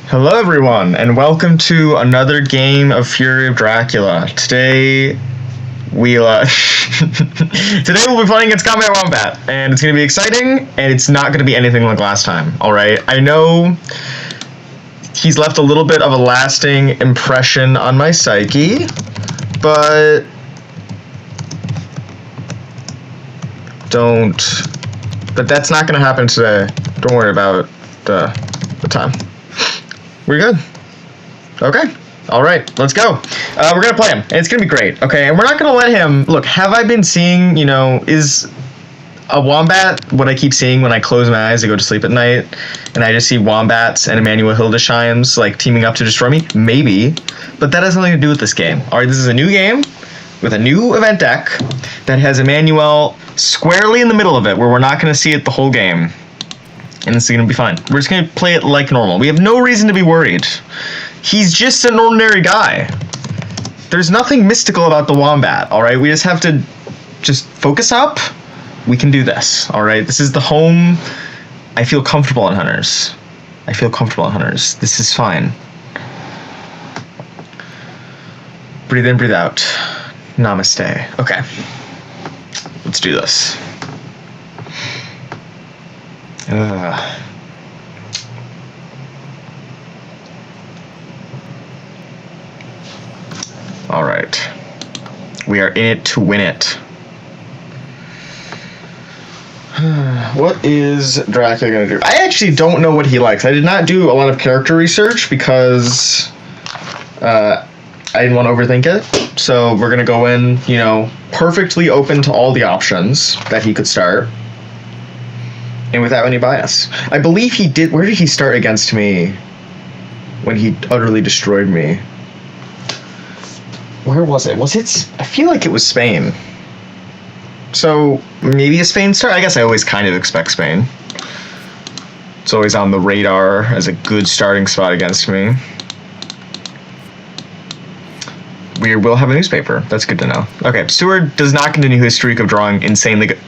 Hello everyone, and welcome to another game of Fury of Dracula. Today we'll be playing against CombatWombat, and it's going to be exciting, and it's not going to be anything like last time, alright? I know he's left a little bit of a lasting impression on my psyche, but that's not going to happen today. Don't worry about the time. We're good. Okay. All right. Let's go. We're going to play him, and it's going to be great. Okay. And we're not going to let him... Look, have I been seeing, is a wombat what I keep seeing when I close my eyes to go to sleep at night, and I just see wombats and Emmanuel Hildesheims, teaming up to destroy me? Maybe. But that has nothing to do with this game. All right. This is a new game with a new event deck that has Emmanuel squarely in the middle of it, where we're not going to see it the whole game. And this is going to be fine. We're just going to play it like normal. We have no reason to be worried. He's just an ordinary guy. There's nothing mystical about the wombat, alright? We just have to focus up. We can do this, alright? This is the home. I feel comfortable on Hunters. This is fine. Breathe in, breathe out. Namaste. Okay. Let's do this. All right. We are in it to win it. What is Dracula going to do? I actually don't know what he likes. I did not do a lot of character research because I didn't want to overthink it. So we're going to go in, perfectly open to all the options that he could start. And without any bias. I believe he did... Where did he start against me when he utterly destroyed me? Where was it? I feel like it was Spain. So, maybe a Spain start? I guess I always kind of expect Spain. It's always on the radar as a good starting spot against me. We will have a newspaper. That's good to know. Okay, Stewart does not continue his streak of drawing insanely good...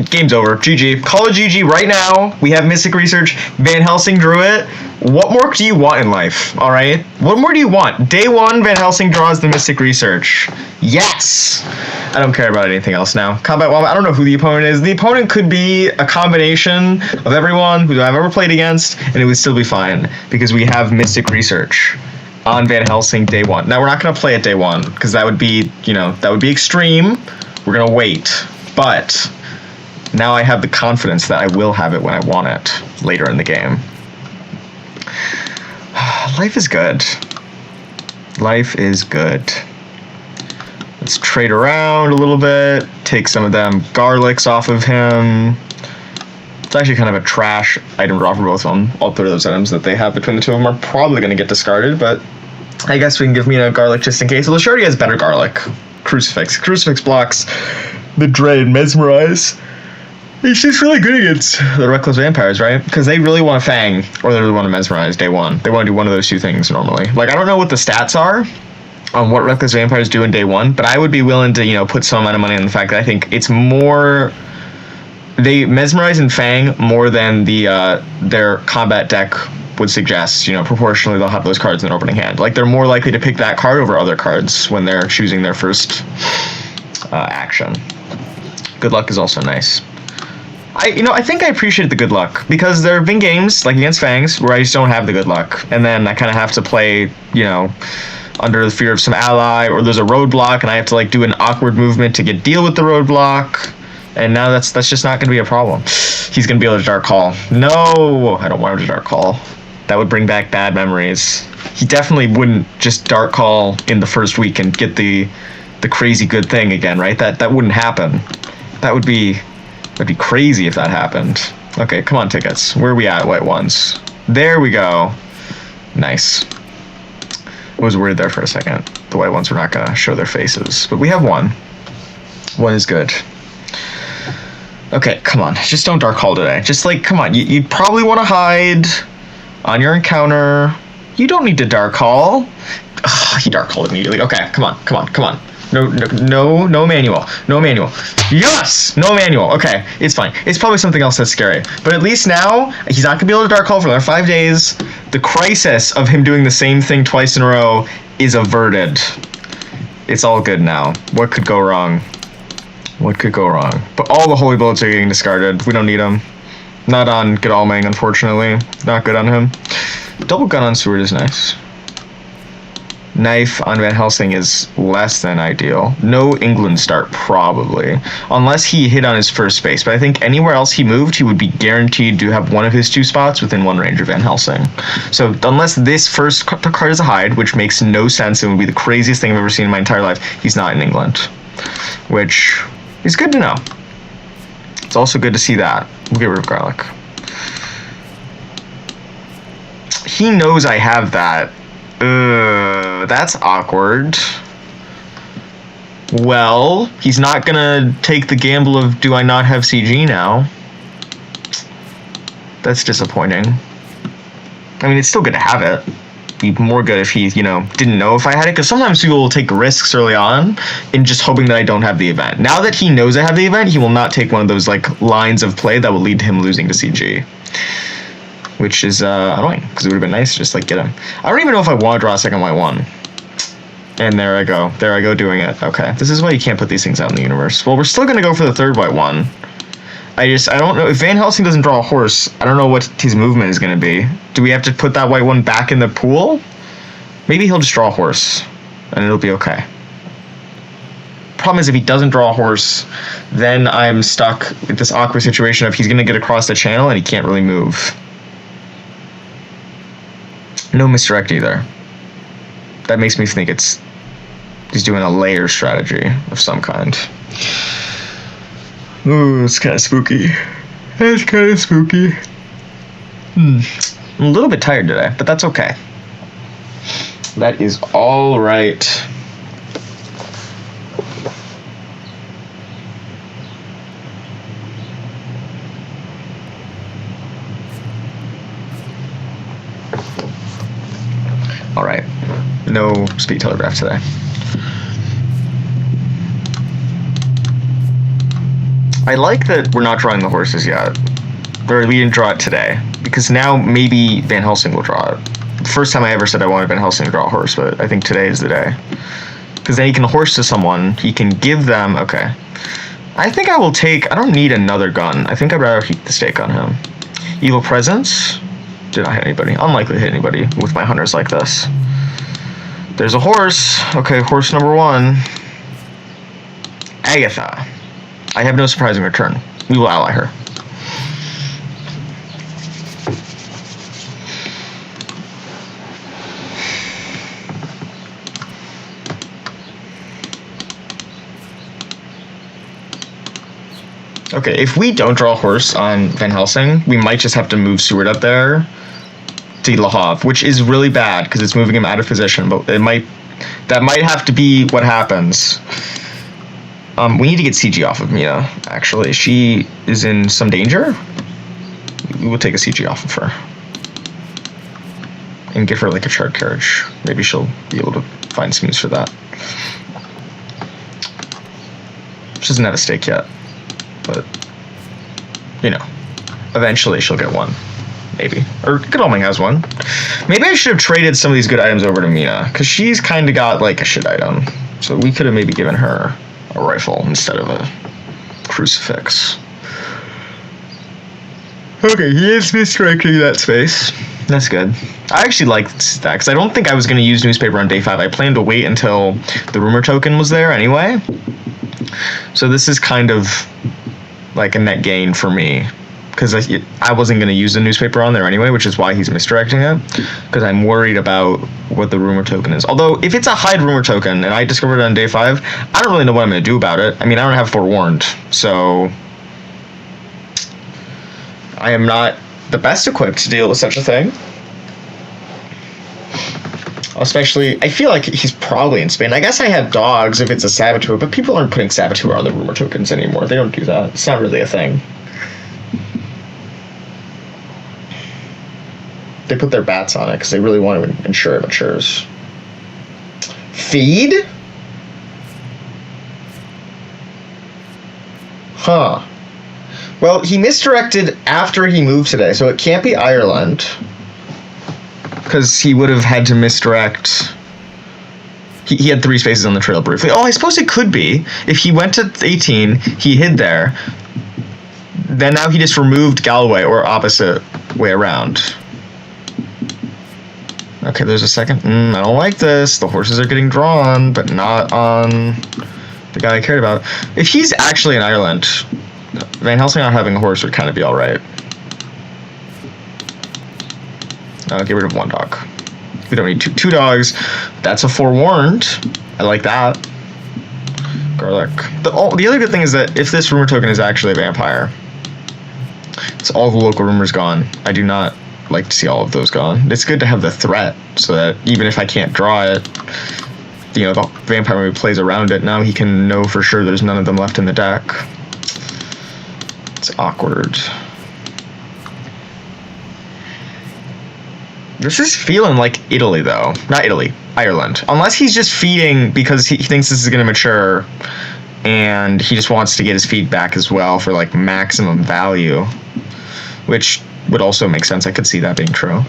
Game's over. GG. Call it GG right now. We have Mystic Research. Van Helsing drew it. What more do you want in life? Alright? What more do you want? Day one, Van Helsing draws the Mystic Research. Yes! I don't care about anything else now. CombatWombat, I don't know who the opponent is. The opponent could be a combination of everyone who I've ever played against, and it would still be fine, because we have Mystic Research on Van Helsing day one. Now, we're not going to play it day one, because that would be, that would be extreme. We're going to wait. But... now I have the confidence that I will have it when I want it later in the game. Life is good. Life is good. Let's trade around a little bit. Take some of them garlics off of him. It's actually kind of a trash item draw for both of them. All three of those items that they have between the two of them are probably going to get discarded, but I guess we can give me a garlic just in case. Well, she already has better garlic. Crucifix. Crucifix blocks the Dread Mesmerize. It's just really good against the Reckless Vampires, right? Because they really want to Fang, or they really want to Mesmerize day one. They want to do one of those two things normally. I don't know what the stats are on what Reckless Vampires do in day one, but I would be willing to, put some amount of money on the fact that I think it's more... They Mesmerize and Fang more than their combat deck would suggest. Proportionally, they'll have those cards in their opening hand. They're more likely to pick that card over other cards when they're choosing their first action. Good luck is also nice. I think I appreciate the good luck, because there have been games, like against Fangs, where I just don't have the good luck, and then I kind of have to play, under the fear of some ally, or there's a roadblock, and I have to, do an awkward movement to deal with the roadblock, and now that's just not going to be a problem. He's going to be able to Dark Call. No! I don't want him to Dark Call. That would bring back bad memories. He definitely wouldn't just Dark Call in the first week and get the crazy good thing again, right? That wouldn't happen. That'd be crazy if that happened. Okay, come on, tickets. Where are we at, white ones? There we go. Nice. I was worried there for a second. The white ones were not going to show their faces. But we have one. One is good. Okay, come on. Just don't Dark Call today. Just, come on. You'd probably want to hide on your encounter. You don't need to Dark Call. Ugh, he Dark Called immediately. Okay, come on. No manual. No manual. Yes! No manual. Okay, it's fine. It's probably something else that's scary. But at least now, he's not gonna be able to Dark Call for another 5 days. The crisis of him doing the same thing twice in a row is averted. It's all good now. What could go wrong? What could go wrong? But all the holy bullets are getting discarded. We don't need them. Not on Godalming, unfortunately. Not good on him. Double gun on Seward is nice. Knife on Van Helsing is less than ideal. No England start, probably. Unless he hit on his first space. But I think anywhere else he moved, he would be guaranteed to have one of his 2 spots within 1 range of Van Helsing. So unless this first card is a hide, which makes no sense and would be the craziest thing I've ever seen in my entire life, he's not in England. Which is good to know. It's also good to see that. We'll get rid of garlic. He knows I have that. That's awkward. Well, he's not gonna take the gamble of do I not have CG now. That's disappointing. I mean, it's still good to have it. Be more good if he, didn't know if I had it, because sometimes people will take risks early on in just hoping that I don't have the event. Now that he knows I have the event, he will not take one of those lines of play that will lead to him losing to CG. Which is annoying, because it would have been nice to just get him. I don't even know if I want to draw a second white one. And there I go. There I go doing it. Okay. This is why you can't put these things out in the universe. Well, we're still going to go for the 3rd white one. I don't know. If Van Helsing doesn't draw a horse, I don't know what his movement is going to be. Do we have to put that white one back in the pool? Maybe he'll just draw a horse, and it'll be okay. Problem is, if he doesn't draw a horse, then I'm stuck with this awkward situation of he's going to get across the channel and he can't really move. No misdirect either. That makes me think he's doing a layer strategy of some kind. Ooh, it's kind of spooky. It's kind of spooky. I'm a little bit tired today, but that's okay. That is all right. All right. No speed telegraph today. I like that we're not drawing the horses yet. Or we didn't draw it today. Because now maybe Van Helsing will draw it. The first time I ever said I wanted Van Helsing to draw a horse, but I think today is the day. Because then he can horse to someone. He can give them... Okay. I think I will take... I don't need another gun. I think I'd rather keep the stake on him. Evil Presence. Did not hit anybody. Unlikely to hit anybody with my hunters like this. There's a horse. Okay, horse number 1. Agatha. I have no surprising return. We will ally her. Okay, if we don't draw a horse on Van Helsing, we might just have to move Seward up there to Le Havre, which is really bad because it's moving him out of position, but that might have to be what happens. We need to get CG off of Mina, actually. She is in some danger. We will take a CG off of her. And give her a chart carriage. Maybe she'll be able to find some use for that. She doesn't have a stake yet. But, eventually she'll get one. Maybe. Or Godalming has one. Maybe I should have traded some of these good items over to Mina, because she's kind of got, a shit item. So we could have maybe given her a rifle instead of a crucifix. Okay, he is misdirecting that space. That's good. I actually like that, because I don't think I was going to use newspaper on day 5. I planned to wait until the rumor token was there anyway. So this is kind of a net gain for me, because I wasn't going to use the newspaper on there anyway, which is why he's misdirecting it, because I'm worried about what the rumor token is. Although, if it's a hide rumor token, and I discovered it on day 5, I don't really know what I'm going to do about it. I mean, I don't have forewarned, so I am not the best equipped to deal with such a thing. Especially, I feel like he's probably in Spain. I guess I have dogs if it's a saboteur, but people aren't putting saboteur on the rumor tokens anymore. They don't do that. It's not really a thing. They put their bats on it because they really want to ensure it matures. Feed? Huh. Well, he misdirected after he moved today, so it can't be Ireland. Because he would have had to misdirect. He had 3 spaces on the trail briefly. Oh, I suppose it could be. If he went to 18, he hid there. Then now he just removed Galway, or opposite way around. Okay, there's a second. I don't like this. The horses are getting drawn, but not on the guy I cared about. If he's actually in Ireland, Van Helsing not having a horse would kind of be alright. Get rid of 1 dog. We don't need 2 dogs. That's a forewarned. I like that. Garlic. The other good thing is that if this rumor token is actually a vampire, it's all the local rumors gone. I do not like to see all of those gone. It's good to have the threat so that even if I can't draw it, the vampire maybe plays around it. Now he can know for sure there's none of them left in the deck. It's awkward. This is feeling like Italy, though. Not Italy, Ireland. Unless he's just feeding because he thinks this is going to mature, and he just wants to get his feed back as well for, like, maximum value. Which would also make sense. I could see that being true.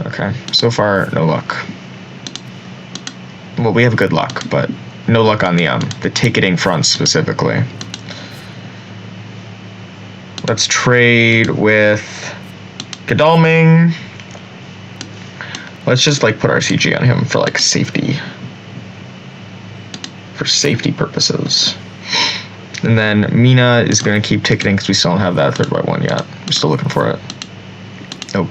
Okay, so far, no luck. Well, we have good luck, but no luck on the ticketing front specifically. Let's trade with Godalming. Let's just like put our CG on him for like safety. For safety purposes. And then Mina is going to keep ticketing because we still don't have that 3rd white one yet. We're still looking for it. Nope.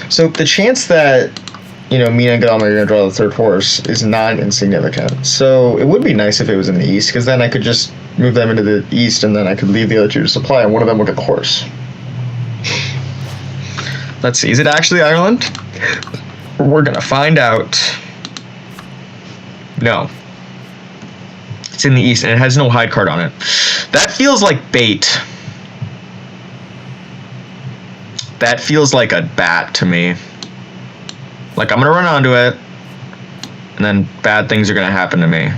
So the chance that Mina and Godalming are going to draw the 3rd horse is not insignificant. So it would be nice if it was in the east, because then I could just move them into the east, and then I could leave the other 2 to supply, and one of them will get the horse. Let's see. Is it actually Ireland? We're going to find out. No. It's in the east, and it has no hide card on it. That feels like bait. That feels like a bat to me. Like, I'm going to run onto it, and then bad things are going to happen to me.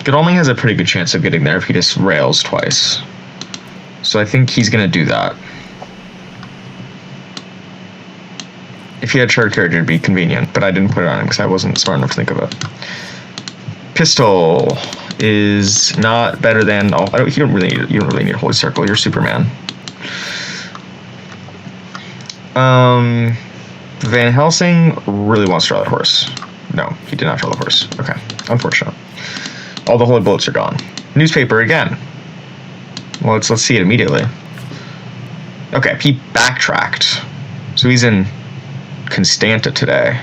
Godalming has a pretty good chance of getting there if he just rails twice. So I think he's going to do that. If he had Shard Carriage, it'd be convenient, but I didn't put it on him because I wasn't smart enough to think of it. Pistol is not better than. Oh, you don't really need Holy Circle. You're Superman. Van Helsing really wants to draw that horse. No, he did not draw the horse. Okay, unfortunate. All the holy bullets are gone. Newspaper again. Well, let's see it immediately. Okay, he backtracked, so he's in Constanta today.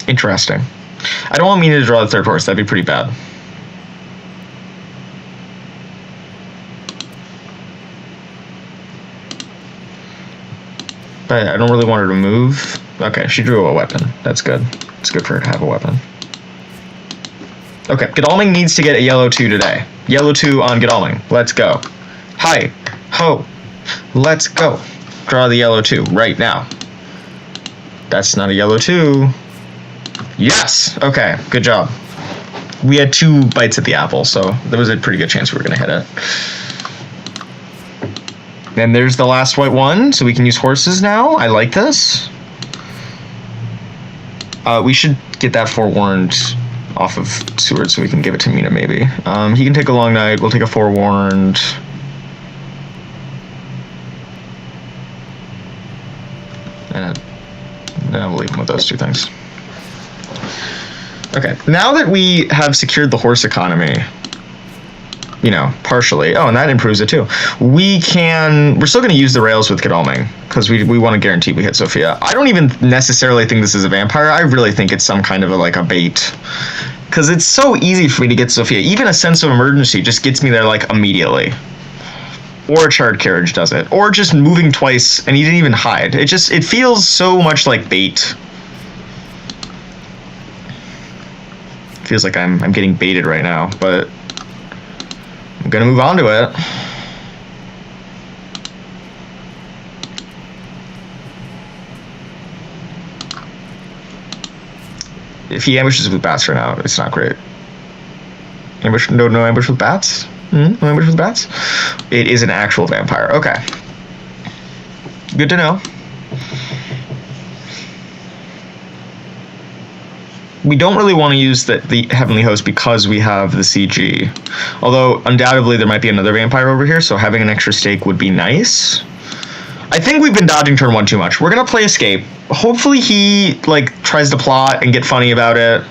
Interesting. I don't want Mina to draw the 3rd horse. That'd be pretty bad. But I don't really want her to move. Okay, she drew a weapon. That's good. It's good for her to have a weapon. Okay, Godalming needs to get a yellow 2 today. Yellow 2 on Godalming. Let's go. Hi. Ho. Let's go. Draw the yellow 2 right now. That's not a yellow 2. Yes! Okay, good job. We had 2 bites at the apple, so there was a pretty good chance we were going to hit it. And there's the last white one, so we can use horses now. I like this. We should get that forewarned off of Seward so we can give it to Mina, maybe. He can take a long night. We'll take a forewarned. And then we'll leave him with those 2 things. Okay, now that we have secured the horse economy, partially. Oh, and that improves it too. We're still going to use the rails with Godalming because we want to guarantee we hit Sophia. I don't even necessarily think this is a vampire. I really think it's some kind of a bait. Because it's so easy for me to get Sophia. Even a sense of emergency just gets me there immediately. Or a Charred Carriage does it. Or just moving twice and he didn't even hide. It feels so much like bait. Feels like I'm getting baited right now, but I'm gonna move on to it. If he ambushes with bats right now, it's not great. Ambush? No ambush with bats? No ambush with bats? It is an actual vampire. Okay. Good to know. We don't really want to use the Heavenly Host because we have the CG. Although, undoubtedly, there might be another vampire over here, so having an extra stake would be nice. I think we've been dodging turn 1 too much. We're going to play Escape. Hopefully he, like, tries to plot and get funny about it.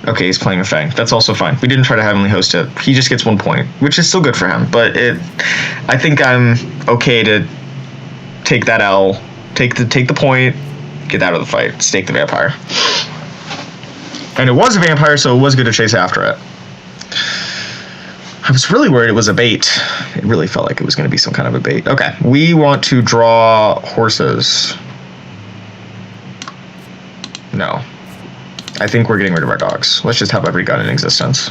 Okay, he's playing a Fang. That's also fine. We didn't try to Heavenly Host it. He just gets 1 point, which is still good for him. But I think I'm okay to take that L, take the point, get out of the fight, stake the vampire. And it was a vampire, so it was good to chase after it. I was really worried it was a bait. It really felt like it was going to be some kind of a bait. Okay, we want to draw horses. No. I think we're getting rid of our dogs. Let's just have every gun in existence.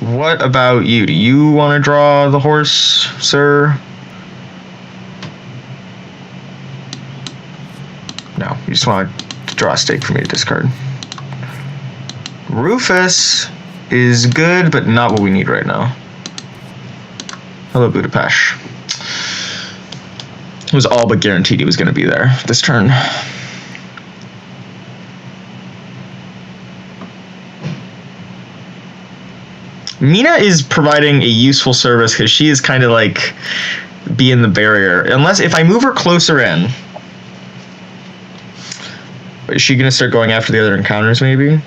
What about you? Do you want to draw the horse, sir? No, you just want to draw a stake for me to discard. Rufus is good, but not what we need right now. Hello, Budapest. It was all but guaranteed he was going to be there this turn. Mina is providing a useful service because she is kind of like being the barrier. Unless if I move her closer in, is she going to start going after the other encounters maybe?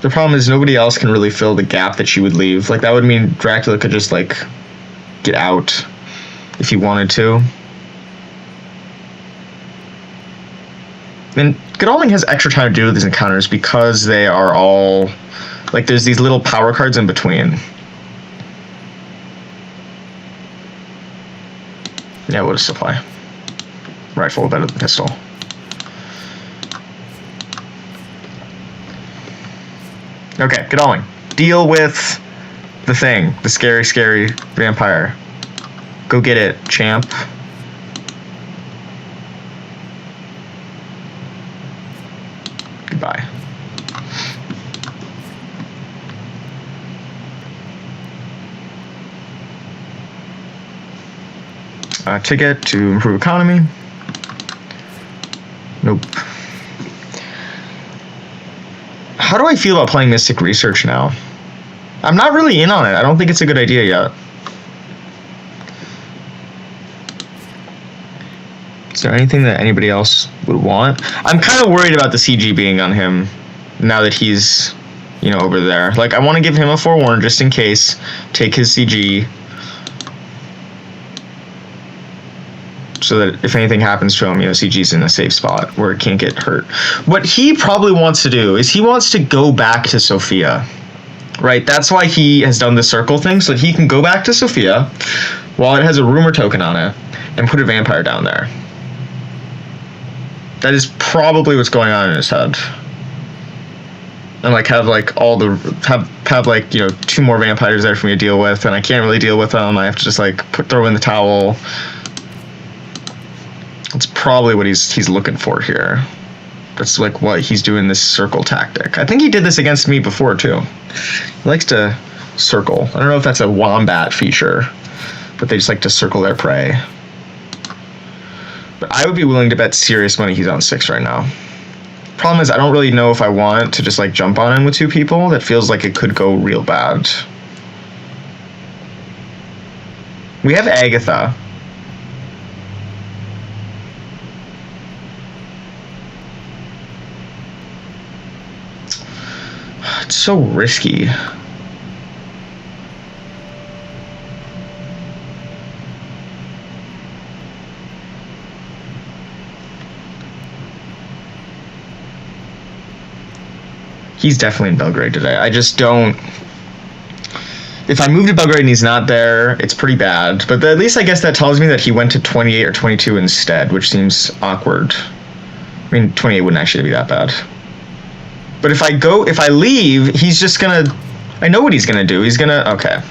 The problem is nobody else can really fill the gap that she would leave. Like, that would mean Dracula could just, like, get out if he wanted to. And Godalming has extra time to do with these encounters because they are all... Like, there's these little power cards in between. Yeah, we'll just supply. Rifle better than pistol. Okay, Godalming. Deal with the thing. The scary, scary vampire. Go get it, champ. Goodbye. Ticket to improve economy. Nope. How do I feel about playing Mystic Research now? I'm not really in on it. I don't think it's a good idea yet. Is there anything that anybody else would want? I'm kind of worried about the CG being on him now that he's, you know, over there. Like, I want to give him a forewarn just in case. Take his CG. So that if anything happens to him, you know, CG's in a safe spot where it can't get hurt. What he probably wants to do is he wants to go back to Sophia. Right? That's why he has done the circle thing, so that he can go back to Sophia while it has a rumor token on it and put a vampire down there. That is probably what's going on in his head. And like have like all the have like, you know, 2 more vampires there for me to deal with, and I can't really deal with them. I have to just like throw in the towel. That's probably what he's looking for here. That's like what he's doing, this circle tactic. I think he did this against me before too. He likes to circle. I don't know if that's a wombat feature, but they just like to circle their prey. But I would be willing to bet serious money he's on 6 right now. Problem is I don't really know if I want to just like jump on him with 2 people. That feels like it could go real bad. We have Agatha. It's so risky. He's definitely in Belgrade today. I just don't... If I move to Belgrade and he's not there, it's pretty bad. But at least I guess that tells me that he went to 28 or 22 instead, which seems awkward. I mean, 28 wouldn't actually be that bad. But if I leave, he's just gonna, I know what he's gonna do. He's gonna, okay.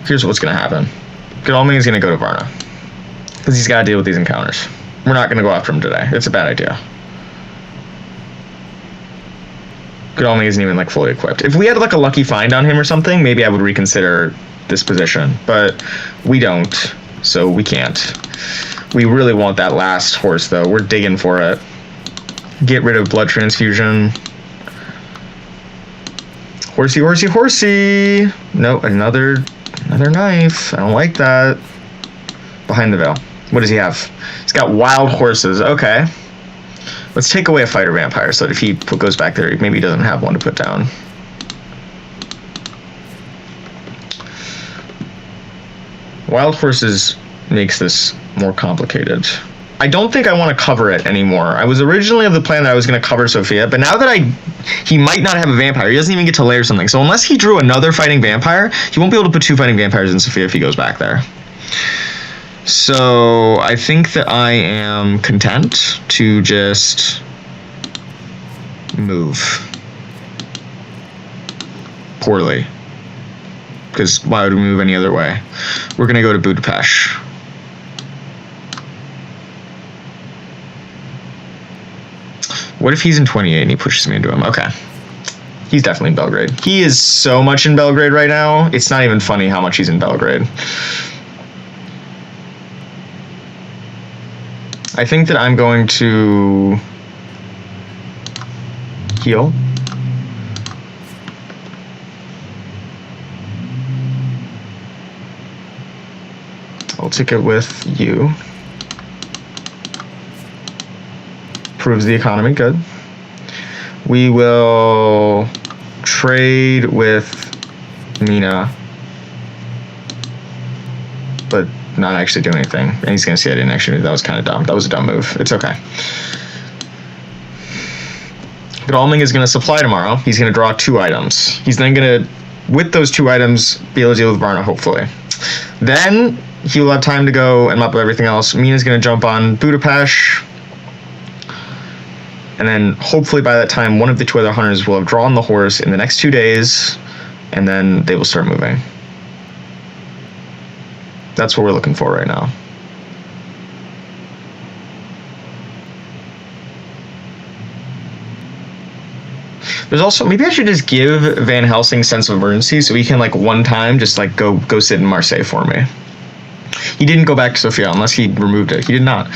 Here's what's gonna happen. Godalming is gonna go to Varna. Because he's gotta deal with these encounters. We're not gonna go after him today. It's a bad idea. Godalming isn't even like fully equipped. If we had like a lucky find on him or something, maybe I would reconsider this position. But we don't, so we can't. We really want that last horse though. We're digging for it. Get rid of blood transfusion. Horsey, horsey, horsey. No, another knife. I don't like that. Behind the veil. What does he have? He's got wild horses. Okay. Let's take away a fighter vampire so that if he goes back there, maybe he doesn't have one to put down. Wild horses makes this more complicated. I don't think I want to cover it anymore. I was originally of the plan that I was going to cover Sophia, but now that he might not have a vampire. He doesn't even get to layer something. So unless he drew another fighting vampire, he won't be able to put 2 fighting vampires in Sophia if he goes back there. So I think that I am content to just move poorly. Because why would we move any other way? We're going to go to Budapest. What if he's in 28 and he pushes me into him? Okay. He's definitely in Belgrade. He is so much in Belgrade right now. It's not even funny how much he's in Belgrade. I think that I'm going to heal. I'll take it with you. Proves the economy, good. We will trade with Mina, but not actually do anything. And he's gonna see I didn't actually, that was kind of dumb. That was a dumb move. It's okay. Godalming is gonna supply tomorrow. He's gonna draw 2 items. He's then gonna, with those 2 items, be able to deal with Varna, hopefully. Then he will have time to go and mop up everything else. Mina's gonna jump on Budapest. And then hopefully by that time, one of the 2 other hunters will have drawn the horse in the next 2 days, and then they will start moving. That's what we're looking for right now. There's also, maybe I should just give Van Helsing sense of emergency so he can like one time just like go sit in Marseille for me. He didn't go back to Sofia unless he removed it. He did not.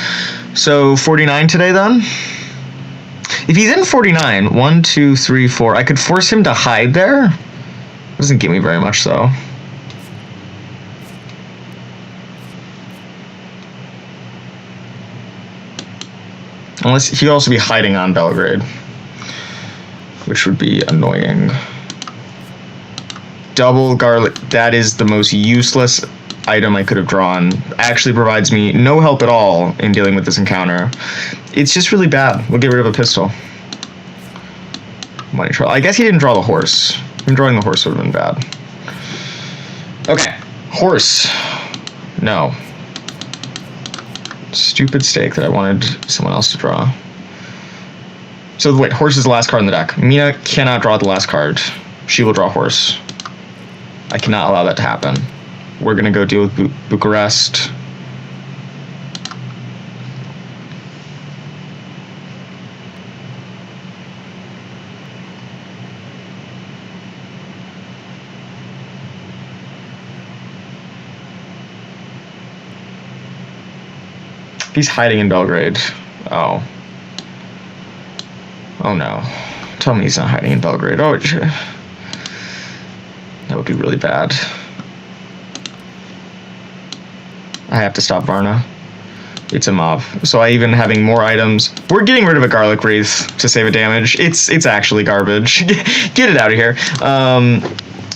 So 49 today then? If he's in 49, 1, 2, 3, 4, I could force him to hide there. Doesn't give me very much though. Unless he'd also be hiding on Belgrade, which would be annoying. Double garlic, that is the most useless item I could have drawn. Actually provides me no help at all in dealing with this encounter. It's just really bad. We'll get rid of a pistol. Money trial. I guess he didn't draw the horse. Him drawing the horse would have been bad. Okay. Horse. No. Stupid stake that I wanted someone else to draw. So wait, horse is the last card in the deck. Mina cannot draw the last card. She will draw horse. I cannot allow that to happen. We're gonna go deal with Bucharest. He's hiding in Belgrade. Oh. Oh no. Tell me he's not hiding in Belgrade. Oh, that would be really bad. I have to stop Varna. It's a mob. So I even having more items. We're getting rid of a garlic wraith to save a damage. It's actually garbage. Get it out of here.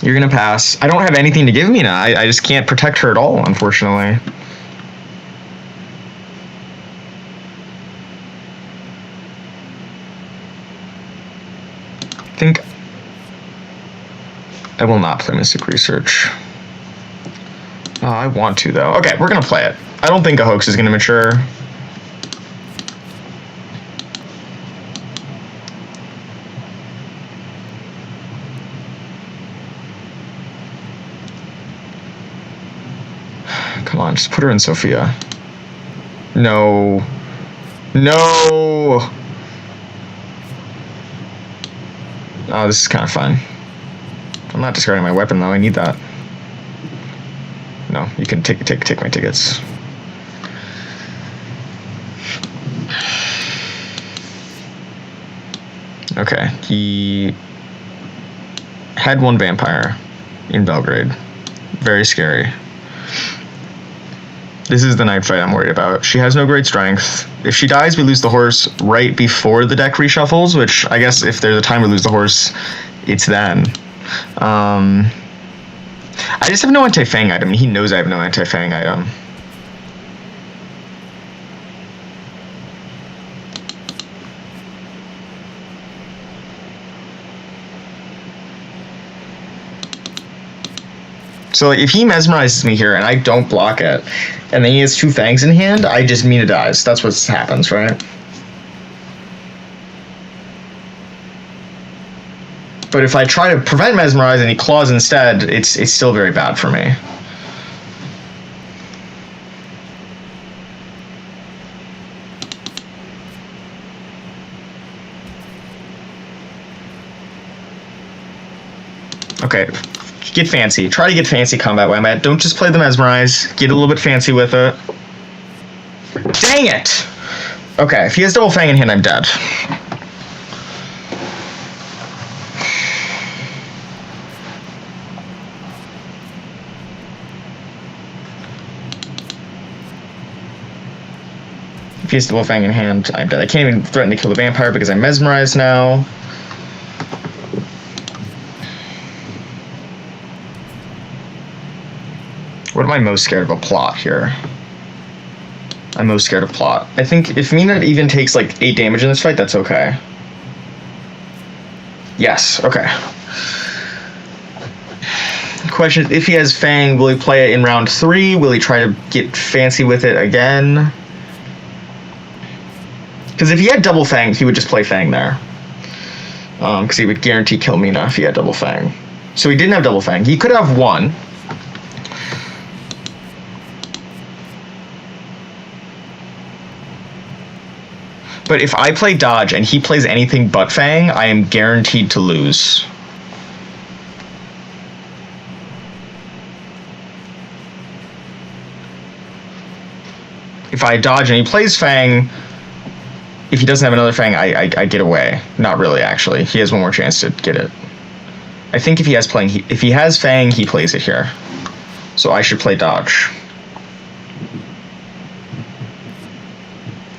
You're gonna pass. I don't have anything to give Mina. I just can't protect her at all, unfortunately. I think I will not play Mystic Research. Oh, I want to though. Okay, we're gonna play it. I don't think a hoax is gonna mature. come on, just put her in Sophia. No. No! Oh, this is kind of fun. I'm not discarding my weapon, though. I need that. No, you can take my tickets. Okay, he had one vampire in Belgrade. Very scary. This is the night fight I'm worried about. She has no great strength. If she dies, we lose the horse right before the deck reshuffles, which I guess if there's a time we lose the horse, it's then. I just have no anti-fang item, and he knows I have no anti-fang item. So if he mesmerizes me here and I don't block it, and then he has 2 fangs in hand, I just Mina dies. That's what happens, right? But if I try to prevent mesmerize and he claws instead, it's still very bad for me. Okay. Get fancy. Try to get fancy, CombatWombat. Don't just play the mesmerize. Get a little bit fancy with it. Dang it! Okay, if he has double fang in hand, I'm dead. If he has double fang in hand, I'm dead. I can't even threaten to kill the vampire because I'm mesmerized now. What am I most scared of a plot here? I'm most scared of plot. I think if Mina even takes like 8 damage in this fight, that's okay. Yes, okay. Question is, if he has Fang, will he play it in round 3? Will he try to get fancy with it again? Because if he had double Fang, he would just play Fang there. Because he would guarantee kill Mina if he had double Fang. So he didn't have double Fang. He could have 1. But if I play dodge and he plays anything but Fang, I am guaranteed to lose. If I dodge and he plays Fang, if he doesn't have another Fang, I get away. Not really, actually. He has one more chance to get it. I think if he has Fang, he plays it here. So I should play dodge.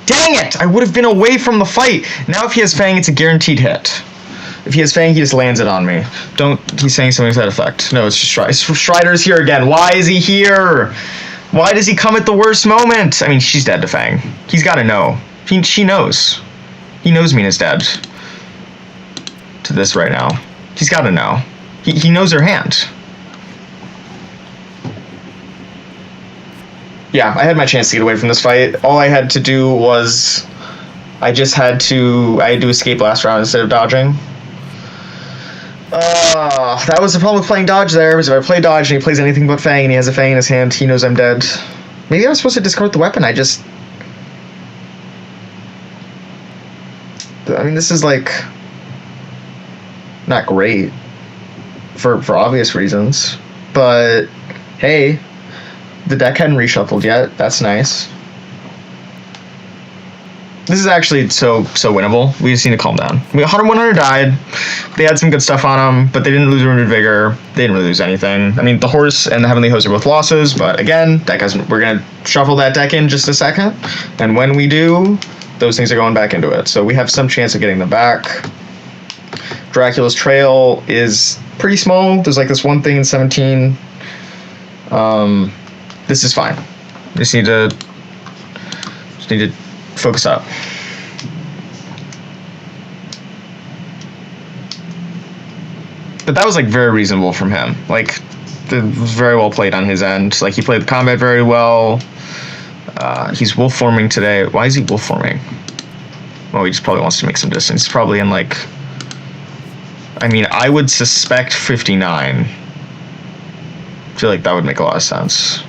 Dang it! I would have been away from the fight. Now if he has Fang, it's a guaranteed hit. If he has Fang, he just lands it on me. He's saying something to that effect. No, it's just Strider's here again. Why is he here? Why does he come at the worst moment? I mean, she's dead to Fang. He's got to know. She knows. He knows Mina's dead. To this right now. He's got to know. He knows her hand. Yeah, I had my chance to get away from this fight. All I had to do was... I had to escape last round instead of dodging. That was the problem with playing dodge there, was if I play dodge and he plays anything but Fang and he has a Fang in his hand, he knows I'm dead. Maybe I'm supposed to discard the weapon, I mean, this is, like... not great. For obvious reasons. But, hey... the deck hadn't reshuffled yet. That's nice. This is actually so winnable. We just need to calm down. 100 died. They had some good stuff on them, but they didn't lose Wounded Vigor. They didn't really lose anything. I mean, the Horse and the Heavenly Host are both losses, but again, we're going to shuffle that deck in just a second. And when we do, those things are going back into it. So we have some chance of getting them back. Dracula's Trail is pretty small. There's like this one thing in 17. This is fine. Just need to focus up. But that was like very reasonable from him. Like, it was very well played on his end. Like, he played the combat very well. He's wolf forming today. Why is he wolf forming? Well, he just probably wants to make some distance. He's probably in like... I mean, I would suspect 59. I feel like that would make a lot of sense.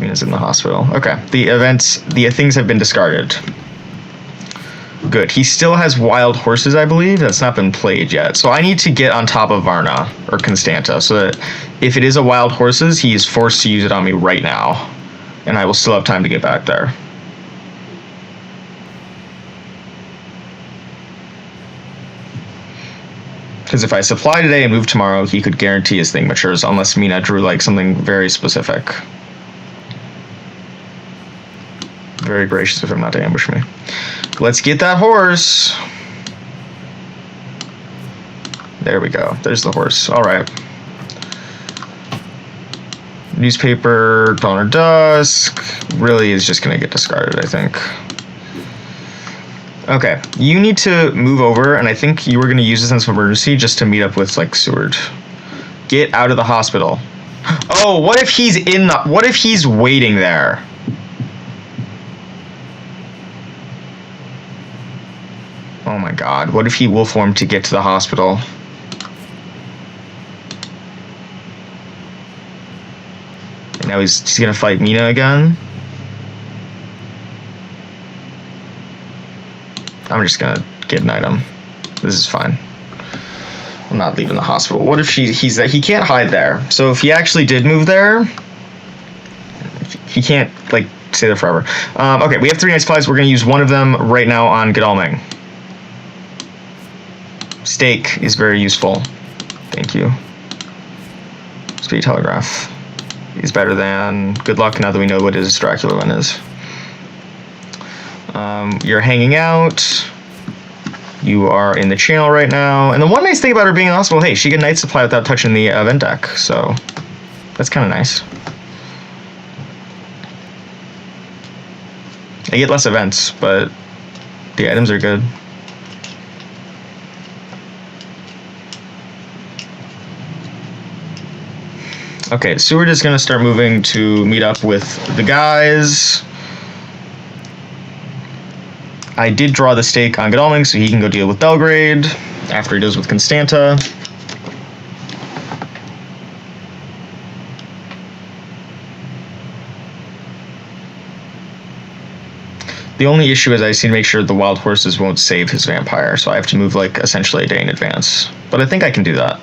Mina's in the hospital. Okay, the things have been discarded. Good. He still has wild horses, I believe. That's not been played yet. So I need to get on top of Varna or Constanta so that if it is a wild horses, he is forced to use it on me right now. And I will still have time to get back there. Because if I supply today and move tomorrow, he could guarantee his thing matures unless Mina drew like something very specific. Very gracious of him not to ambush me. Let's get that horse. There we go. There's the horse. All right. Newspaper, Dawn or Dusk. Really is just going to get discarded, I think. Okay. You need to move over, and I think you were going to use a sense of emergency just to meet up with, like, Seward. Get out of the hospital. Oh, what if he's in the... What if he's waiting there? Oh my god, what if he will form to get to the hospital? And now he's gonna fight Mina again? I'm just gonna get an item. This is fine. I'm not leaving the hospital. What if he's he can't hide there. So if he actually did move there, he can't like stay there forever. Okay, we have 3 night supplies. We're gonna use one of them right now on Godalming. Steak is very useful. Thank you. Speed telegraph is better than good luck now that we know what his Dracula one is. You're hanging out. You are in the channel right now. And the one nice thing about her being in the hospital, hey, she can night supply without touching the event deck. So that's kind of nice. I get less events, but the items are good. Okay, Seward is going to start moving to meet up with the guys. I did draw the stake on Godalming, so he can go deal with Belgrade after he deals with Constanta. The only issue is I just need to make sure the wild horses won't save his vampire, so I have to move like essentially a day in advance. But I think I can do that.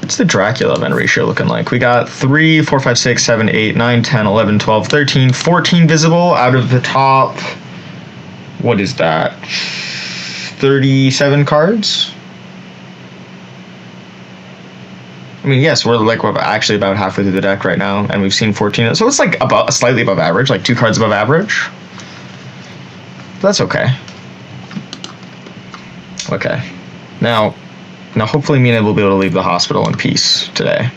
What's the Dracula event ratio looking like? We got 3, 4, 5, 6, 7, 8, 9, 10, 11, 12, 13, 14 visible out of the top. What is that? 37 cards? I mean, yes, we're actually about halfway through the deck right now, and we've seen 14. So it's like about slightly above average, like 2 cards above average. That's okay. Okay. Now hopefully Mina will be able to leave the hospital in peace today.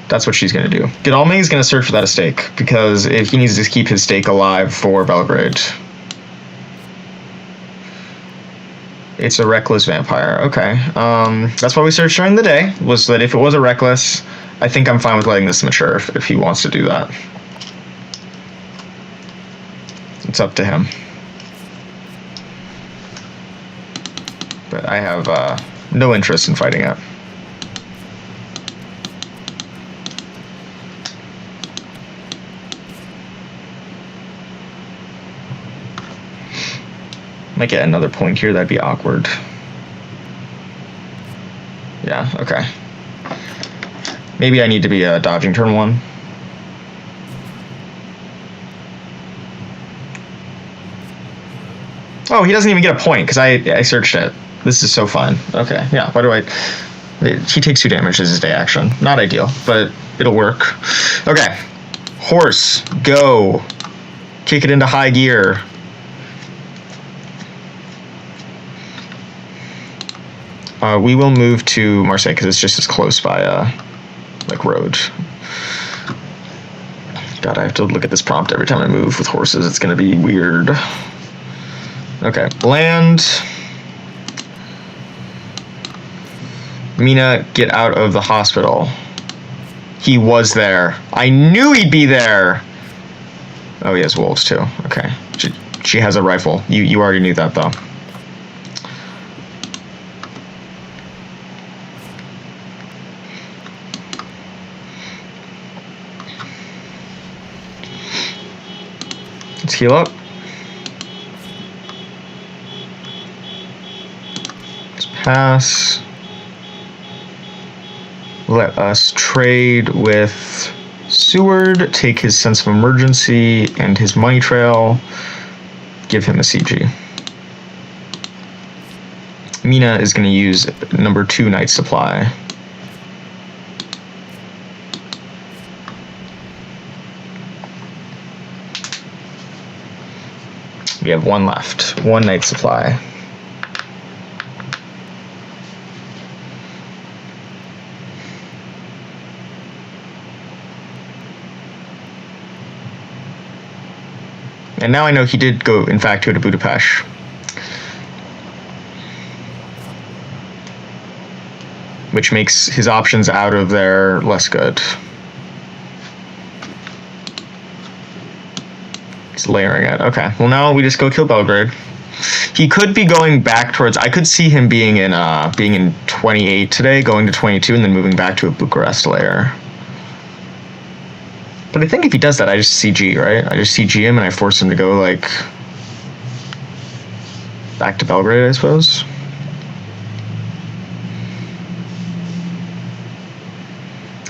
That's what she's going to do. Godalming is going to search for that stake, because if he needs to keep his stake alive for Belgrade. It's a reckless vampire. Okay. That's why we searched during the day, was that if it was a reckless, I think I'm fine with letting this mature if he wants to do that. It's up to him. But I have no interest in fighting it. Might get another point here, that'd be awkward. Yeah, okay. Maybe I need to be dodging turn 1. Oh, he doesn't even get a point because I searched it. This is so fun. Okay, yeah, why do I... He takes 2 damage as his day action. Not ideal, but it'll work. Okay. Horse, go. Kick it into high gear. We will move to Marseille because it's just as close by, road. God, I have to look at this prompt every time I move with horses. It's going to be weird. Okay, land. Mina, get out of the hospital. He was there. I knew he'd be there. Oh, he has wolves too. Okay. She has a rifle. You already knew that though. Let's heal up. Let's pass. Let us trade with Seward, take his sense of emergency and his money trail, give him a CG. Mina is going to use number 2 night supply. We have 1 left, 1 night supply. And now I know he did go, in fact, go to Budapest. Which makes his options out of there less good. He's layering it. Okay, well now we just go kill Belgrade. He could be going back towards, I could see him being in 28 today, going to 22, and then moving back to a Bucharest layer. But I think if he does that, I just CG, right? I just CG him and I force him to go, like, back to Belgrade, I suppose.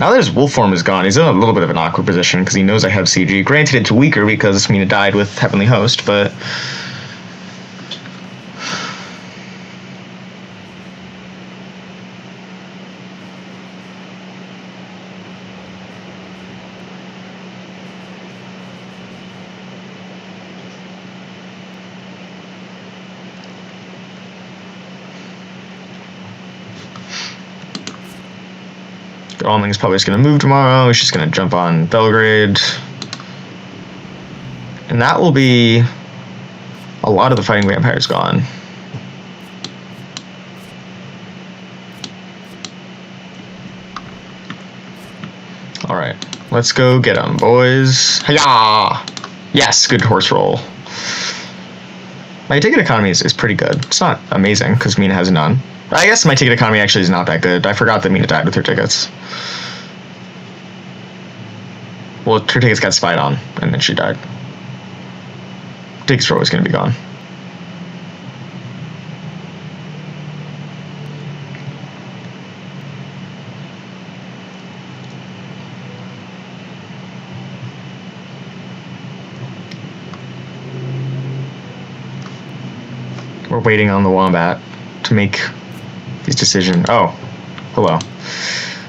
Now that his wolf form is gone, he's in a little bit of an awkward position because he knows I have CG. Granted, it's weaker because Mina died with Heavenly Host, but... Onling's probably just going to move tomorrow. He's just going to jump on Belgrade. And that will be a lot of the fighting vampires gone. Alright, let's go get them, boys. Hiya! Yes, good horse roll. My ticket economy is pretty good. It's not amazing because Mina has none. I guess my ticket economy actually is not that good. I forgot that Mina died with her tickets. Well, her tickets got spied on, and then she died. Tickets are always going to be gone. We're waiting on the wombat to make his decision. Oh, hello.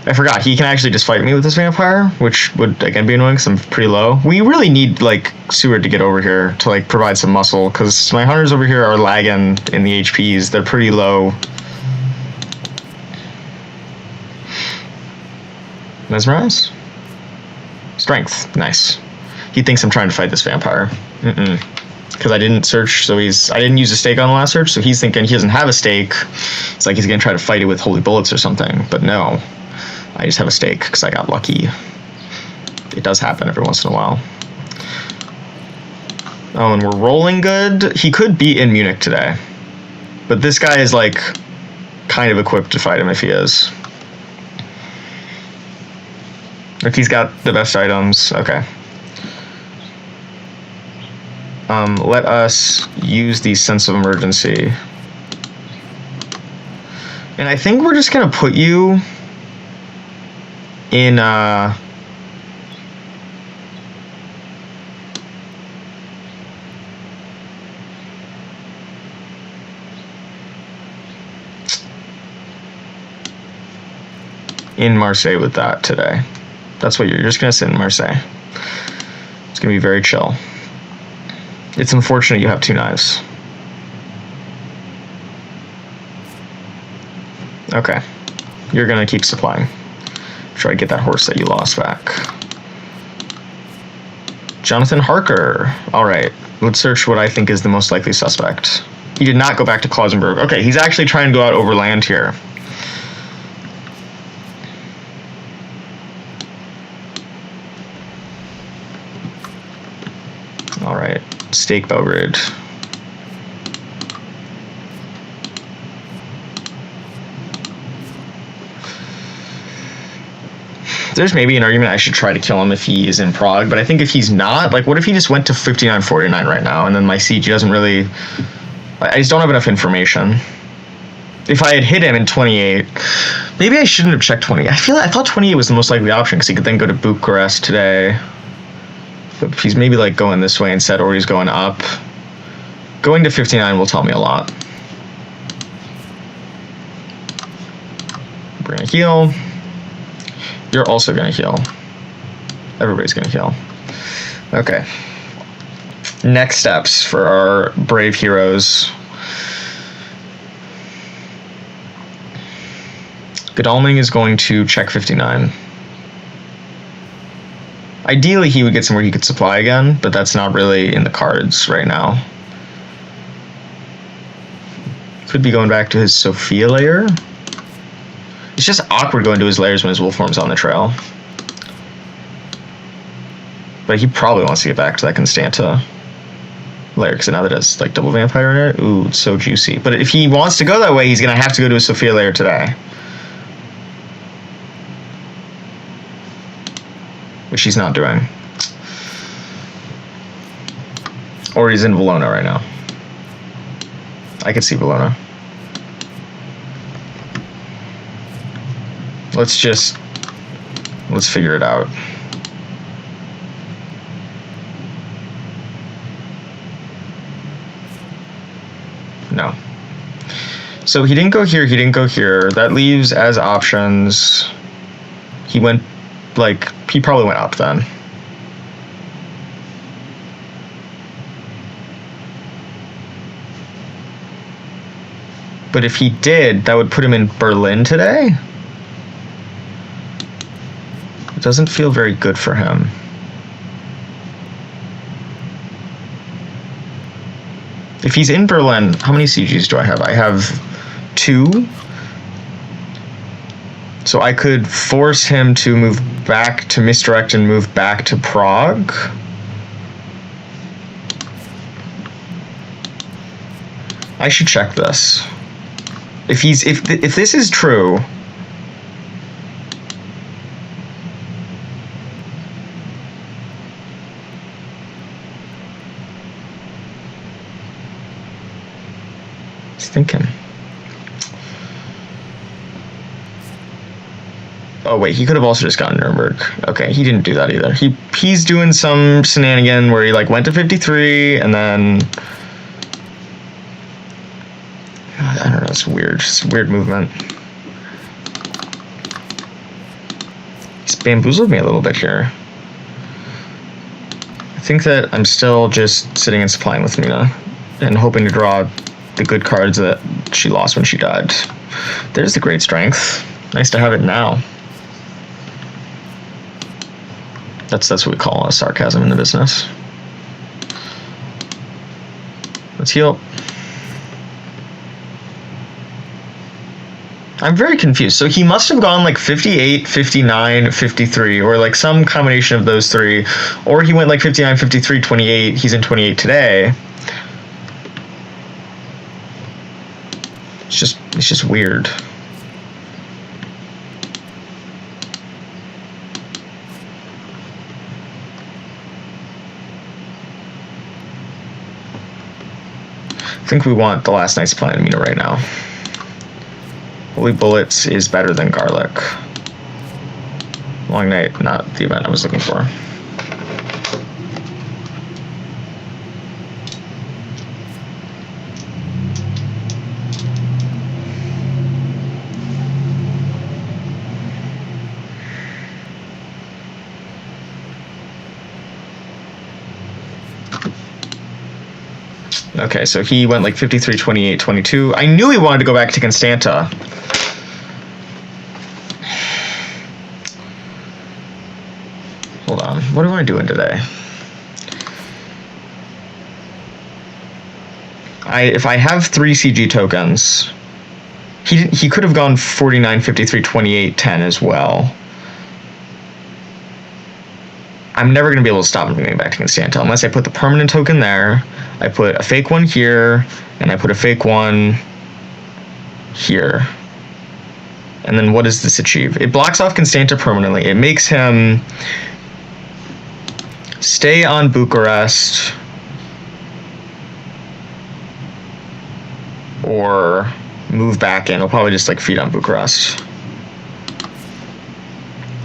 I forgot, he can actually just fight me with this vampire, which would, again, be annoying because I'm pretty low. We really need, like, Seward to get over here to, like, provide some muscle, because my hunters over here are lagging in the HPs. They're pretty low. Mesmerize? Strength. Nice. He thinks I'm trying to fight this vampire. Because I didn't search, so I didn't use a stake on the last search, so he's thinking he doesn't have a stake. It's like he's going to try to fight it with holy bullets or something, but no. I just have a stake because I got lucky. It does happen every once in a while. Oh, and we're rolling good. He could be in Munich today. But this guy is, like, kind of equipped to fight him if he is. If he's got the best items, okay. Let us use the sense of emergency. And I think we're just gonna put you in Marseille with that today. That's what you're just gonna sit in Marseille. It's gonna be very chill. It's unfortunate you have 2 knives. Okay. You're gonna keep supplying. Try to get that horse that you lost back. Jonathan Harker. Alright. Let's search what I think is the most likely suspect. He did not go back to Klausenberg. Okay, he's actually trying to go out over land here. Alright. Stake Belgrade. There's maybe an argument I should try to kill him if he is in Prague, but I think if he's not, like, what if he just went to 59-49 right now, and then my CG doesn't really... I just don't have enough information. If I had hit him in 28, maybe I shouldn't have checked 20. I thought 28 was the most likely option, because he could then go to Bucharest today. But if he's maybe, like, going this way instead, or he's going up, going to 59 will tell me a lot. We're gonna heal. You're also gonna heal. Everybody's gonna heal. Okay. Next steps for our brave heroes. Godalming is going to check 59. Ideally, he would get somewhere he could supply again, but that's not really in the cards right now. Could be going back to his Sophia lair. It's just awkward going to his lairs when his wolf form's on the trail. But he probably wants to get back to that Constanta lair, because now that has like double vampire in it. Ooh, it's so juicy. But if he wants to go that way, he's going to have to go to his Sophia lair today. Which he's not doing. Or he's in Valona right now. I could see Valona. Let's figure it out. No. So he didn't go here, he didn't go here. That leaves as options. He went, like, he probably went up then. But if he did, that would put him in Berlin today? It doesn't feel very good for him. If he's in Berlin, how many CGs do I have? I have 2. So I could force him to move back to misdirect and move back to Prague. I should check this. If this is true, thinking. Oh wait, he could have also just gotten Nuremberg. Okay, he didn't do that either. He's doing some shenanigan where he like went to 53 and then I don't know, it's weird. It's a weird movement. He's bamboozled me a little bit here. I think that I'm still just sitting and supplying with Mina and hoping to draw the good cards that she lost when she died. There's the great strength. Nice to have it now. That's what we call a sarcasm in the business. Let's heal. I'm very confused. So he must have gone like 58, 59, 53, or like some combination of those three. Or he went like 59, 53, 28. He's in 28 today. It's just weird. I think we want the last night's plan Mina right now. Holy Bullets is better than Garlic. Long Night, not the event I was looking for. Okay, so he went like 53, 28, 22. I knew he wanted to go back to Constanta. Hold on, what am I doing today? If I have 3 CG tokens, he could have gone 49, 53, 28, 10 as well. I'm never going to be able to stop him from getting back to Constanta unless I put the permanent token there, I put a fake one here, and I put a fake one here. And then what does this achieve? It blocks off Constanta permanently. It makes him stay on Bucharest or move back in. He'll probably just like feed on Bucharest.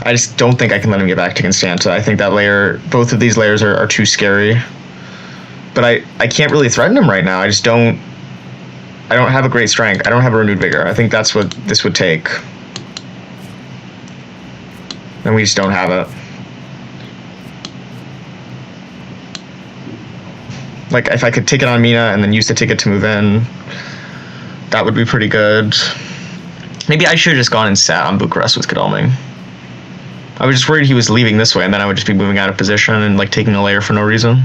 I just don't think I can let him get back to Constanta. I think that layer, both of these layers are too scary. But I can't really threaten him right now. I don't have a great strength. I don't have a renewed vigor. I think that's what this would take. And we just don't have it. Like, if I could take it on Mina and then use the ticket to move in, that would be pretty good. Maybe I should have just gone and sat on Bucharest with Godalming. I was just worried he was leaving this way, and then I would just be moving out of position and, like, taking a layer for no reason.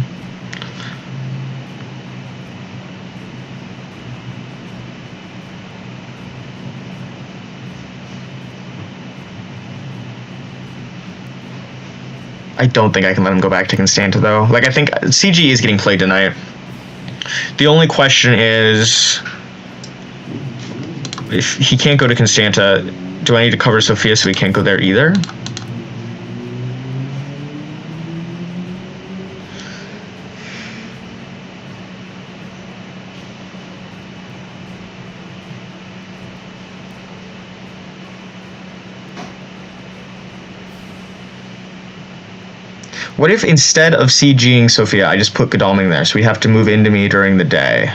I don't think I can let him go back to Constanta, though. Like, I think CG is getting played tonight. The only question is, if he can't go to Constanta, do I need to cover Sofia so he can't go there either? What if instead of CGing Sofia, I just put Godalming there, so we have to move into me during the day?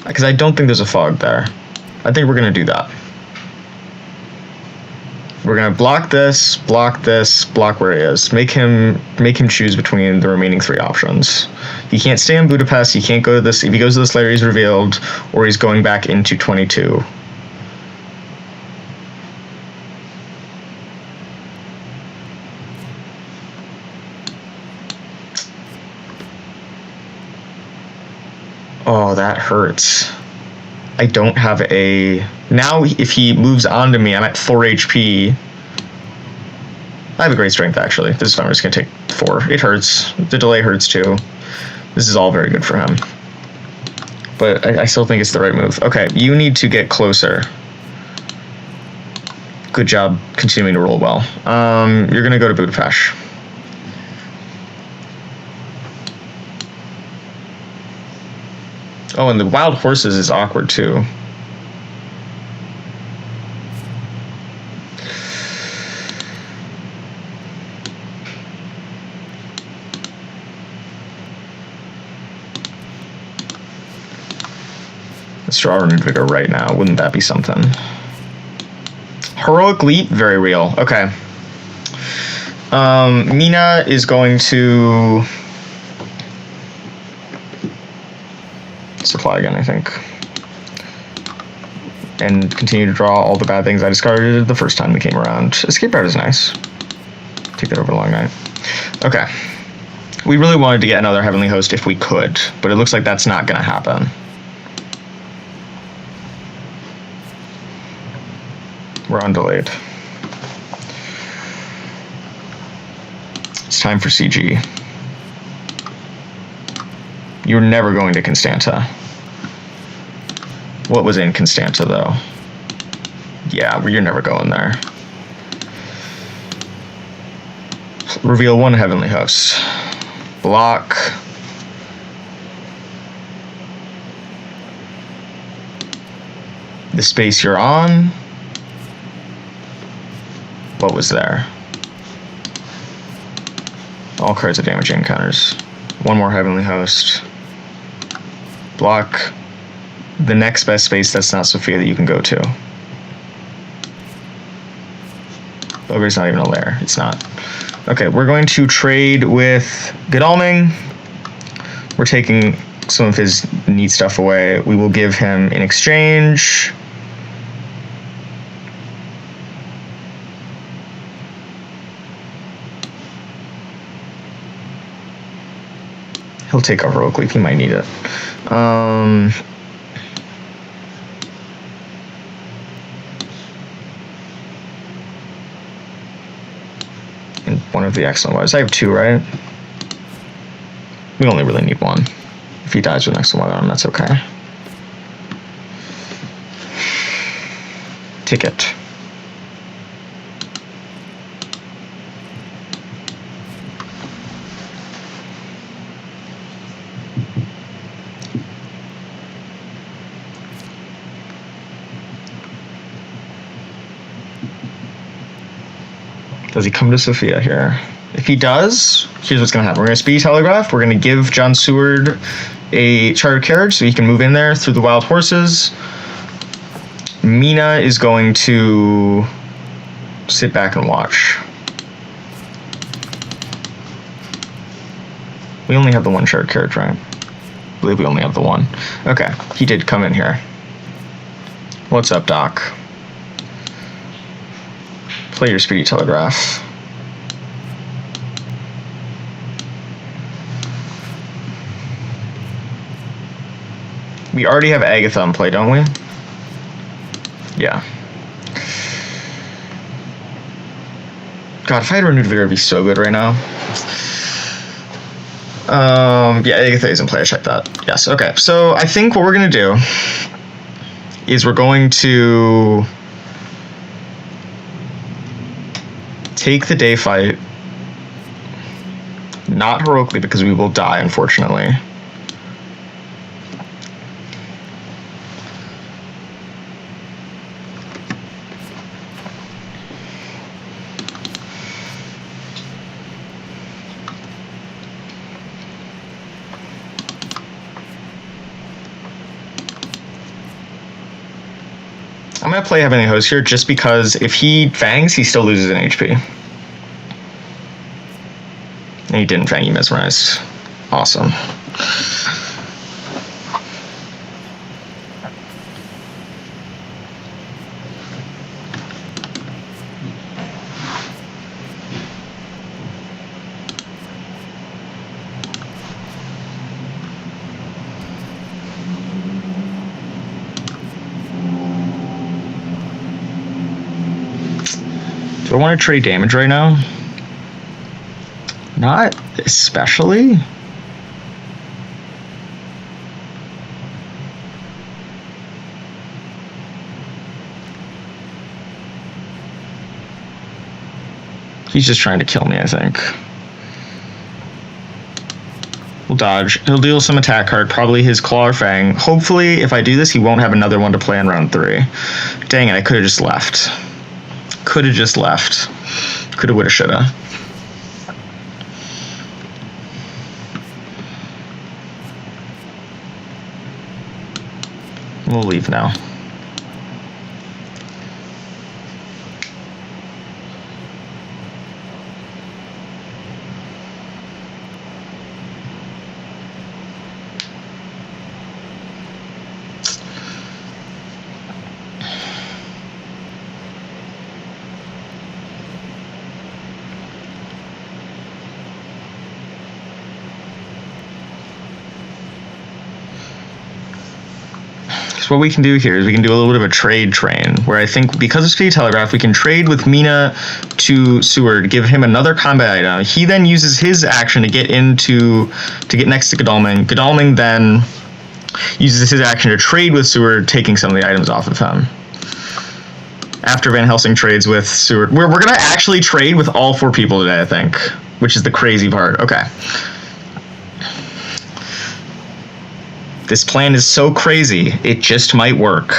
Because I don't think there's a fog there. I think we're going to do that. We're going to block this, block where he is. Make him choose between the remaining three options. He can't stay in Budapest, he can't go to this. If he goes to this layer, he's revealed, or he's going back into 22. Oh, that hurts. I don't have a... Now, if he moves on to me, I'm at 4 HP. I have a great strength, actually. This is fine. We're just going to take 4. It hurts. The delay hurts, too. This is all very good for him. But I still think it's the right move. Okay, you need to get closer. Good job continuing to roll well. You're going to go to Budapest. Oh, and the wild horses is awkward, too. Let's draw renewed vigor right now. Wouldn't that be something? Heroic leap, very real. Okay. Mina is going to supply again, I think. And continue to draw all the bad things I discarded the first time we came around. Escape route is nice. Take that over Long Night. Okay. We really wanted to get another Heavenly Host if we could, but it looks like that's not going to happen. We're undelayed. It's time for CG. You're never going to Constanta. What was in Constanta, though? Yeah, you're never going there. Reveal 1 Heavenly Host. Block. The space you're on. What was there? All cards of damage encounters. 1 more Heavenly Host. Block the next best space that's not Sofia that you can go to. Ogre's not even a lair. It's not. Okay, we're going to trade with Godalming. We're taking some of his neat stuff away. We will give him in exchange. He'll take a heroic leap. He might need it. And one of the excellent ones. I have 2, right? We only really need one. If he dies with next to one arm, that's okay. Ticket. Does he come to Sophia here? If he does, here's what's going to happen. We're going to speedy telegraph. We're going to give John Seward a chartered carriage so he can move in there through the wild horses. Mina is going to sit back and watch. We only have the one chartered carriage, right? I believe we only have the one. Okay, he did come in here. What's up, Doc? Play your speedy telegraph. We already have Agatha in play, don't we? Yeah. God, if I had renewed vigor, it'd be so good right now. Yeah, Agatha is in play. I checked that. Yes. Okay. So I think what we're gonna do is we're going to take the day fight, not heroically because we will die, unfortunately. I'm going to play Heavenly Host here just because if he fangs, he still loses an HP. And he didn't fang, he mesmerized. Awesome. Do I want to trade damage right now? Not especially. He's just trying to kill me, I think. We'll dodge. He'll deal some attack card, probably his Claw or Fang. Hopefully, if I do this, he won't have another one to play in round 3. Dang it, I could have just left. Could have just left. Coulda, woulda, shoulda. We'll leave now. What we can do here is we can do a little bit of a trade train, where I think because of Speedy Telegraph, we can trade with Mina to Seward, give him another combat item. He then uses his action to get next to Godalming. Godalming then uses his action to trade with Seward, taking some of the items off of him. After Van Helsing trades with Seward, we're gonna actually trade with all 4 people today, I think, which is the crazy part. Okay. This plan is so crazy, it just might work.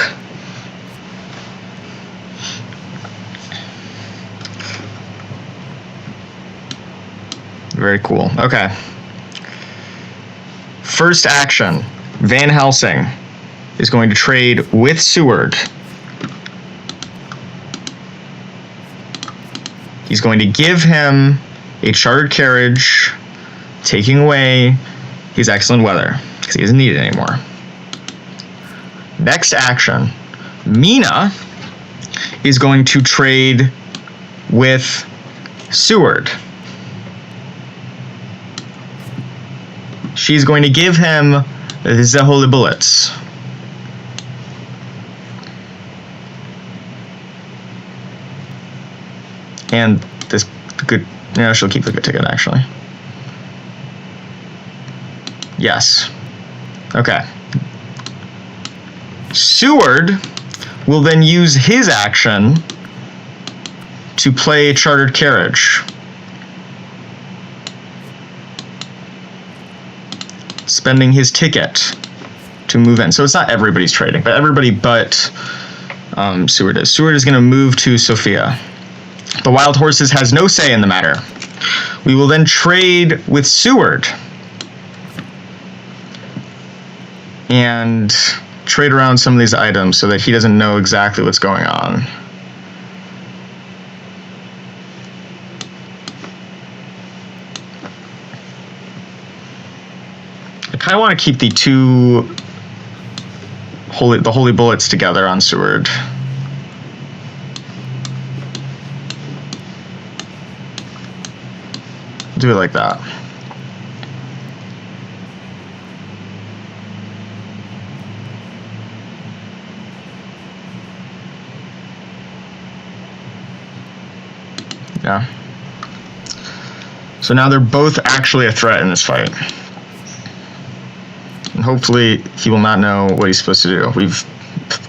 Very cool. Okay. First action, Van Helsing is going to trade with Seward. He's going to give him a chartered carriage, taking away his excellent weather, because he doesn't need it anymore. Next action, Mina is going to trade with Seward. She's going to give him the holy bullets. And this good, yeah, she'll keep the good ticket actually. Yes. Okay. Seward will then use his action to play Chartered Carriage. Spending his ticket to move in. So it's not everybody's trading, but everybody but Seward is. Seward is going to move to Sophia. The Wild Horses has no say in the matter. We will then trade with Seward and trade around some of these items so that he doesn't know exactly what's going on. I kind of want to keep the holy bullets together on Seward. Do it like that. Yeah. So now they're both actually a threat in this fight. And hopefully he will not know what he's supposed to do. We've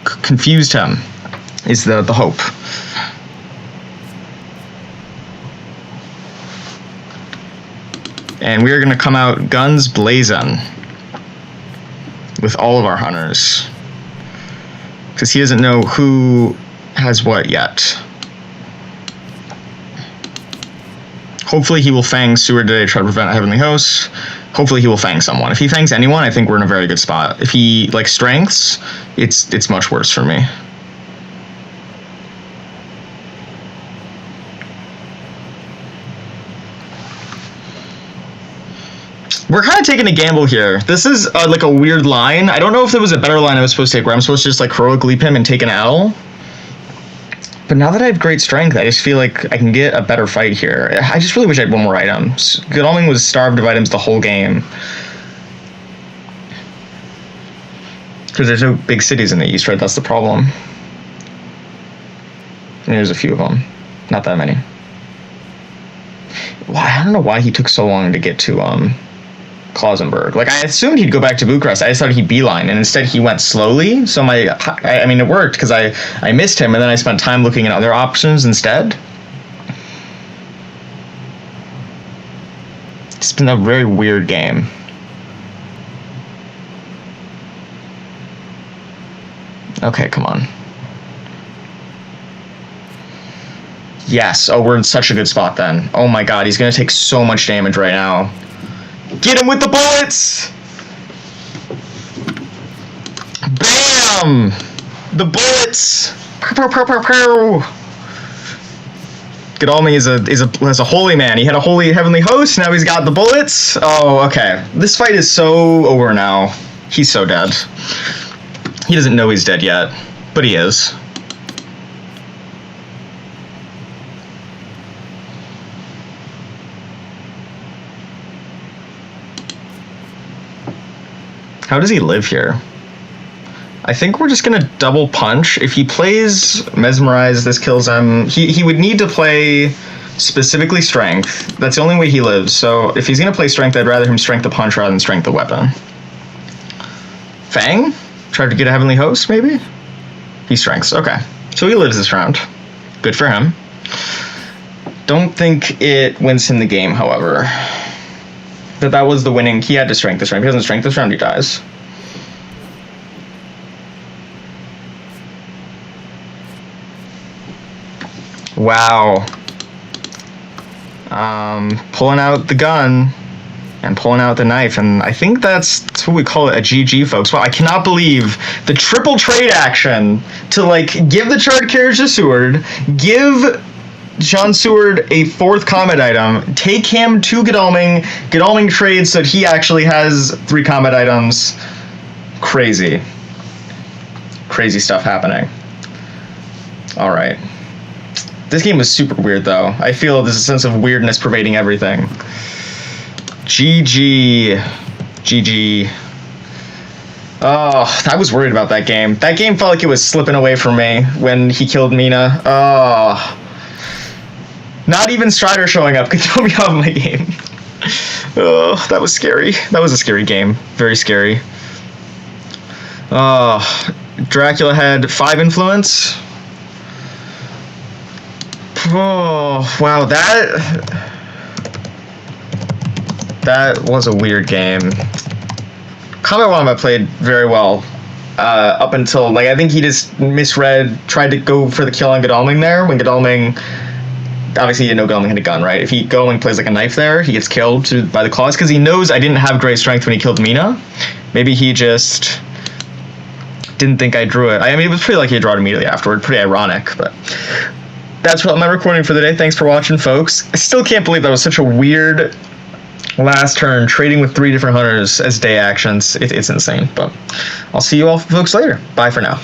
confused him, is the hope. And we are going to come out guns blazing with all of our hunters. Because he doesn't know who has what yet. Hopefully he will fang Seward today to try to prevent a Heavenly Host. Hopefully he will fang someone. If he fangs anyone, I think we're in a very good spot. If he, like, strengths, it's much worse for me. We're kind of taking a gamble here. This is like a weird line. I don't know if there was a better line I was supposed to take where I'm supposed to just like heroic leap him and take an L. But now that I have great strength, I just feel like I can get a better fight here. I just really wish I had one more item. Godalming was starved of items the whole game. Because there's no big cities in the east, right? That's the problem. And there's a few of them. Not that many. Well, I don't know why he took so long to get to Klausenberg. Like, I assumed he'd go back to Bucharest. I just thought he'd beeline, and instead he went slowly. So I mean, it worked because I missed him, and then I spent time looking at other options instead. It's been a very weird game. Okay, come on. Yes. Oh, we're in such a good spot then. Oh my god, he's gonna take so much damage right now. Get him with the bullets! Bam! The bullets! Godalming has a holy man. He had a holy heavenly host, now he's got the bullets. Oh, okay. This fight is so over now. He's so dead. He doesn't know he's dead yet, but he is. How does he live here? I think we're just gonna double punch. If he plays Mesmerize, this kills him. He would need to play specifically Strength. That's the only way he lives. So if he's gonna play Strength, I'd rather him Strength the punch rather than Strength the weapon. Fang? Try to get a Heavenly Host, maybe? He Strengths, okay. So he lives this round. Good for him. Don't think it wins him the game, however. That was the winning. He had to strength this round. If he doesn't strength this round, he dies. Wow. Pulling out the gun and pulling out the knife, and I think that's what we call it, a GG, folks. Wow, I cannot believe the triple trade action to, like, give the Chartered Carriage to Seward, give John Seward a 4th combat item, take him to Godalming, Godalming trades so that he actually has 3 combat items. Crazy. Crazy stuff happening. Alright. This game was super weird, though. I feel there's a sense of weirdness pervading everything. GG. GG. Oh, I was worried about that game. That game felt like it was slipping away from me when he killed Mina. Oh. Not even Strider showing up could throw me off my game. Oh, that was scary. That was a scary game. Very scary. Dracula had 5 influence. Oh, wow, that was a weird game. CombatWombat played very well up until, like, I think he just misread, tried to go for the kill on Godalming there, when Godalming, obviously you know Godalming had a gun, right? If Godalming plays like a knife there, he gets killed by the claws, because he knows I didn't have great strength when he killed Mina. Maybe he just didn't think I drew it. I mean, it was pretty lucky I drew it immediately afterward, pretty ironic, but that's what my recording for the day. Thanks for watching, folks. I still can't believe that was such a weird last turn, trading with 3 different hunters as day actions. It's insane, but I'll see you all folks later. Bye for now.